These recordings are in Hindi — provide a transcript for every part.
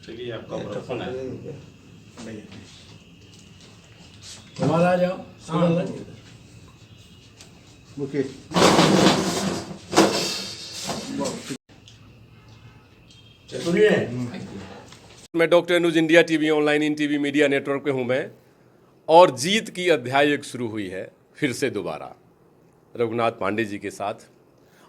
चलिए आपका ऑपरेशन है। आ जाओ। ओके। सुनिए, मैं doctor Anuj, India TV online in TV media network पे हूँ मैं। और जीत की अध्याय एक शुरू हुई है फिर से दोबारा रघुनाथ पांडे जी के साथ।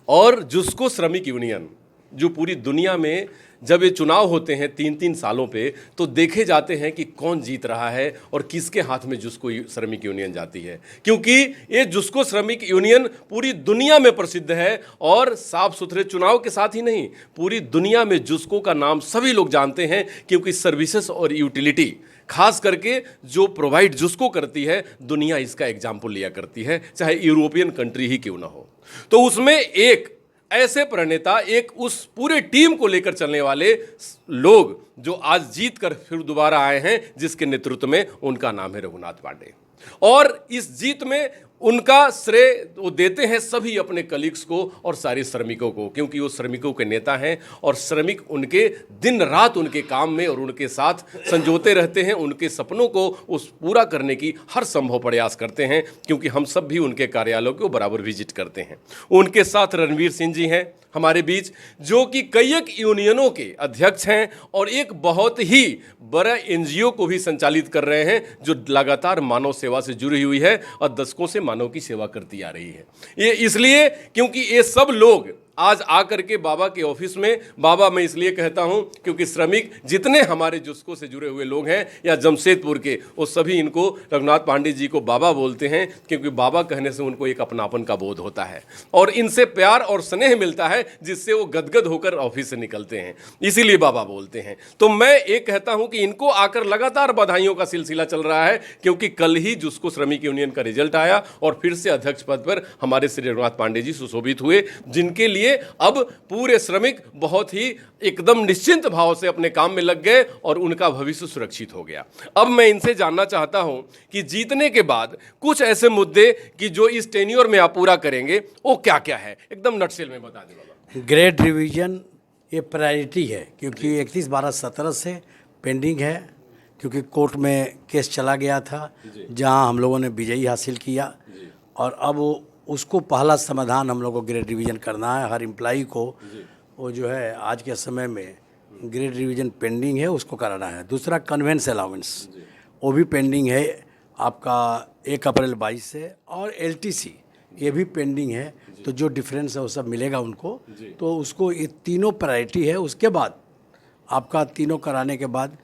और जुस्को श्रमिक यूनियन जो पूरी दुनिया में जब ये चुनाव होते हैं 3-3 सालों पे, तो देखे जाते हैं कि कौन जीत रहा है और किसके हाथ में जुस्को श्रमिक यूनियन जाती है, क्योंकि ये जुस्को श्रमिक यूनियन पूरी दुनिया में प्रसिद्ध है। और साफ सुथरे चुनाव के साथ ही नहीं, पूरी दुनिया में जुस्को का नाम सभी लोग जानते हैं, क्योंकि सर्विसेज और यूटिलिटी खास करके जो प्रोवाइड जुस्को करती है, दुनिया इसका एग्जाम्पल लिया करती है, चाहे यूरोपियन कंट्री ही क्यों ना हो। तो उसमें एक ऐसे प्रणेता, एक उस पूरे टीम को लेकर चलने वाले लोग जो आज जीत कर फिर दोबारा आए हैं, जिसके नेतृत्व में उनका नाम है रघुनाथ पांडे। और इस जीत में उनका श्रेय वो देते हैं सभी अपने कलीग्स को और सारे श्रमिकों को, क्योंकि वो श्रमिकों के नेता हैं और श्रमिक उनके दिन रात उनके काम में और उनके साथ संजोते रहते हैं, उनके सपनों को उस पूरा करने की हर संभव प्रयास करते हैं, क्योंकि हम सब भी उनके कार्यालयों को बराबर विजिट करते हैं। उनके साथ रणवीर सिंह जी हैं हमारे बीच, जो कि कई एक यूनियनों के अध्यक्ष हैं और एक बहुत ही बड़ा एनजीओ को भी संचालित कर रहे हैं, जो लगातार मानव सेवा से जुड़ी हुई है और दशकों से मानव की सेवा करती आ रही है। ये इसलिए क्योंकि ये सब लोग आज आकर के बाबा के ऑफिस में, बाबा मैं इसलिए कहता हूं क्योंकि श्रमिक जितने हमारे जुस्को से जुड़े हुए लोग हैं या जमशेदपुर के, वो सभी इनको रघुनाथ पांडे जी को बाबा बोलते हैं, क्योंकि बाबा कहने से उनको एक अपनापन का बोध होता है और इनसे प्यार और स्नेह मिलता है, जिससे वो गदगद होकर ऑफिस से निकलते हैं, इसीलिए बाबा बोलते हैं। तो मैं एक कहता हूं कि इनको आकर लगातार बधाइयों का सिलसिला चल रहा है, क्योंकि कल ही जुस्को श्रमिक यूनियन का रिजल्ट आया और फिर से अध्यक्ष पद पर हमारे श्री रघुनाथ पांडे जी सुशोभित हुए, जिनके लिए अब पूरे श्रमिक बहुत ही एकदम निश्चिंत भाव से अपने काम में लग गए और उनका भविष्य सुरक्षित हो गया। अब मैं इनसे जानना चाहता हूं कि जीतने के बाद कुछ ऐसे मुद्दे कि जो इस टेन्योर में आप पूरा करेंगे, वो क्या क्या है, एकदम नटसेल में बता दें बाबा। ग्रेड रिवीजन ये प्रायोरिटी है, क्योंकि 31/12/17 से पेंडिंग है, क्योंकि कोर्ट में केस चला गया था जहां हम लोगों ने विजयी हासिल किया, और अब उसको पहला समाधान हम लोग को ग्रेड रिवीजन करना है। हर एम्प्लाई को वो जो है आज के समय में ग्रेड रिवीजन पेंडिंग है, उसको कराना है। दूसरा कन्वेंस अलाउंस, वो भी पेंडिंग है आपका 1 अप्रैल 22 से, और एलटीसी ये भी पेंडिंग है। तो जो डिफरेंस है वो सब मिलेगा उनको, तो उसको ये तीनों प्रायोरिटी है। उसके बाद आपका तीनों कराने के बाद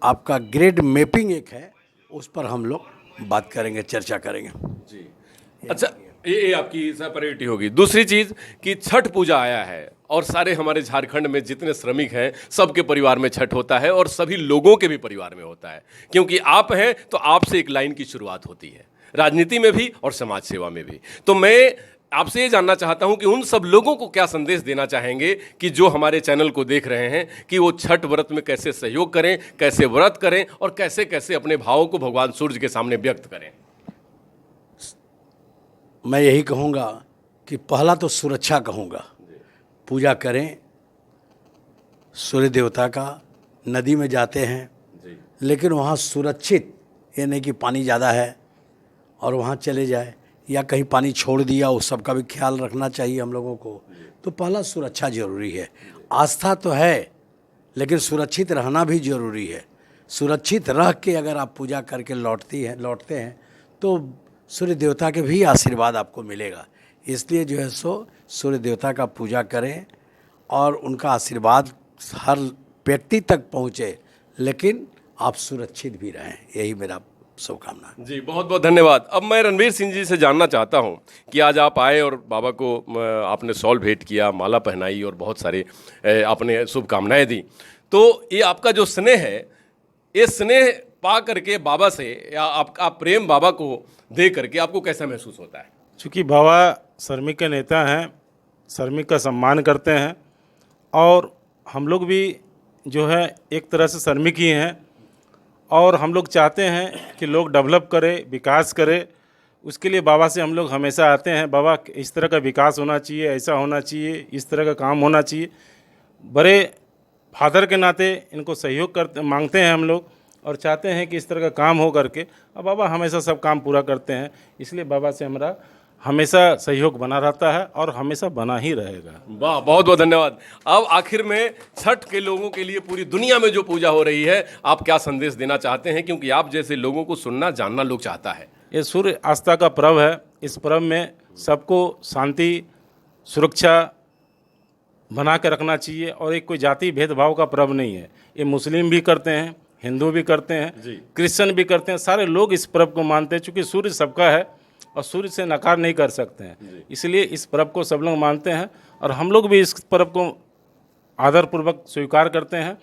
आपका ग्रेड मैपिंग एक है, उस पर हम लोग बात करेंगे, चर्चा करेंगे जी। अच्छा, ये आपकी प्रायोरिटी होगी। दूसरी चीज़ कि छठ पूजा आया है और सारे हमारे झारखंड में जितने श्रमिक हैं, सबके परिवार में छठ होता है और सभी लोगों के भी परिवार में होता है, क्योंकि आप हैं तो आपसे एक लाइन की शुरुआत होती है, राजनीति में भी और समाज सेवा में भी। तो मैं आपसे ये जानना चाहता हूं कि उन सब लोगों को क्या संदेश देना चाहेंगे कि जो हमारे चैनल को देख रहे हैं, कि वो छठ व्रत में कैसे सहयोग करें, कैसे व्रत करें और कैसे कैसे अपने भावों को भगवान सूर्य के सामने व्यक्त करें। मैं यही कहूँगा कि पहला तो सुरक्षा कहूँगा, पूजा करें सूर्य देवता का। नदी में जाते हैं लेकिन वहाँ सुरक्षित, ये नहीं कि पानी ज़्यादा है और वहाँ चले जाए, या कहीं पानी छोड़ दिया, उस सब का भी ख्याल रखना चाहिए हम लोगों को। तो पहला सुरक्षा ज़रूरी है। आस्था तो है लेकिन सुरक्षित रहना भी ज़रूरी है। सुरक्षित रह के अगर आप पूजा करके लौटते हैं तो सूर्य देवता के भी आशीर्वाद आपको मिलेगा। इसलिए जो है सो सूर्य देवता का पूजा करें और उनका आशीर्वाद हर व्यक्ति तक पहुँचे, लेकिन आप सुरक्षित भी रहें, यही मेरा शुभकामना। जी, बहुत बहुत धन्यवाद। अब मैं रणवीर सिंह जी से जानना चाहता हूं कि आज आप आए और बाबा को आपने शॉल भेंट किया, माला पहनाई और बहुत सारे आपने शुभकामनाएं दी। तो ये आपका जो स्नेह है, ये स्नेह पा करके बाबा से, या आपका प्रेम बाबा को दे करके आपको कैसा महसूस होता है? चूँकि बाबा श्रमिक के नेता हैं, श्रमिक का सम्मान करते हैं, और हम लोग भी जो है एक तरह से श्रमिक ही हैं, और हम लोग चाहते हैं कि लोग डेवलप करें, विकास करें। उसके लिए बाबा से हम लोग हमेशा आते हैं, बाबा इस तरह का विकास होना चाहिए, ऐसा होना चाहिए, इस तरह का काम होना चाहिए। बड़े फादर के नाते इनको सहयोग करते मांगते हैं हम लोग और चाहते हैं कि इस तरह का काम हो करके। अब बाबा हमेशा सब काम पूरा करते हैं, इसलिए बाबा से हमारा हमेशा सहयोग बना रहता है और हमेशा बना ही रहेगा। वाह, बहुत बहुत धन्यवाद। अब आखिर में छठ के लोगों के लिए पूरी दुनिया में जो पूजा हो रही है, आप क्या संदेश देना चाहते हैं, क्योंकि आप जैसे लोगों को सुनना जानना लोग चाहता है। ये सूर्य आस्था का पर्व है। इस पर्व में सबको शांति सुरक्षा बना के रखना चाहिए और एक कोई जाति भेदभाव का पर्व नहीं है। ये मुस्लिम भी करते हैं, हिंदू भी करते हैं, क्रिश्चियन भी करते हैं, सारे लोग इस पर्व को मानते हैं। चूँकि सूर्य सबका है और सूर्य से नकार नहीं कर सकते हैं, इसलिए इस पर्व को सब लोग मानते हैं और हम लोग भी इस पर्व को आदरपूर्वक स्वीकार करते हैं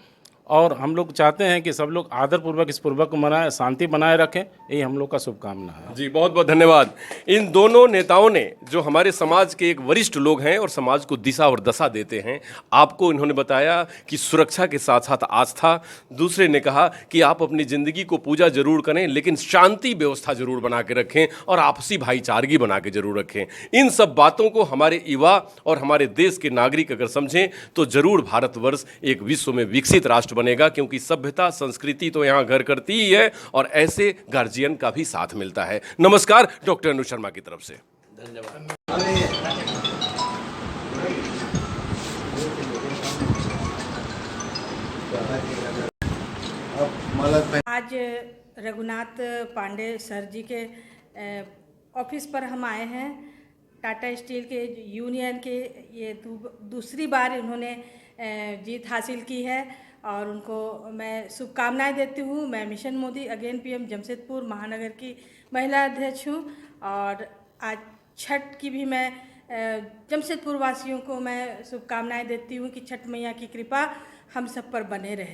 और हम लोग चाहते हैं कि सब लोग आदरपूर्वक इस पर्व को मनाएं, शांति बनाए रखें, यही हम लोग का शुभकामना है। जी, बहुत बहुत धन्यवाद। इन दोनों नेताओं ने, जो हमारे समाज के एक वरिष्ठ लोग हैं और समाज को दिशा और दशा देते हैं, आपको इन्होंने बताया कि सुरक्षा के साथ साथ आस्था। दूसरे ने कहा कि आप अपनी ज़िंदगी को पूजा जरूर करें, लेकिन शांति व्यवस्था जरूर बना के रखें और आपसी भाईचारगी बना के जरूर रखें। इन सब बातों को हमारे युवा और हमारे देश के नागरिक अगर समझें तो जरूर भारतवर्ष एक विश्व में विकसित राष्ट्र बनेगा, क्योंकि सभ्यता संस्कृति तो यहाँ घर करती ही है और ऐसे गार्जियन का भी साथ मिलता है। नमस्कार, डॉक्टर अनु शर्मा की तरफ से धन्यवाद। आज रघुनाथ पांडे सर जी के ऑफिस पर हम आए हैं। टाटा स्टील के यूनियन के ये दूसरी बार इन्होंने जीत हासिल की है और उनको मैं शुभकामनाएं देती हूँ। मैं mission Modi again PM Jamshedpur महानगर की महिला अध्यक्ष हूँ और आज छठ की भी मैं जमशेदपुर वासियों को मैं शुभकामनाएं देती हूँ कि छठ मैया की कृपा हम सब पर बने रहे।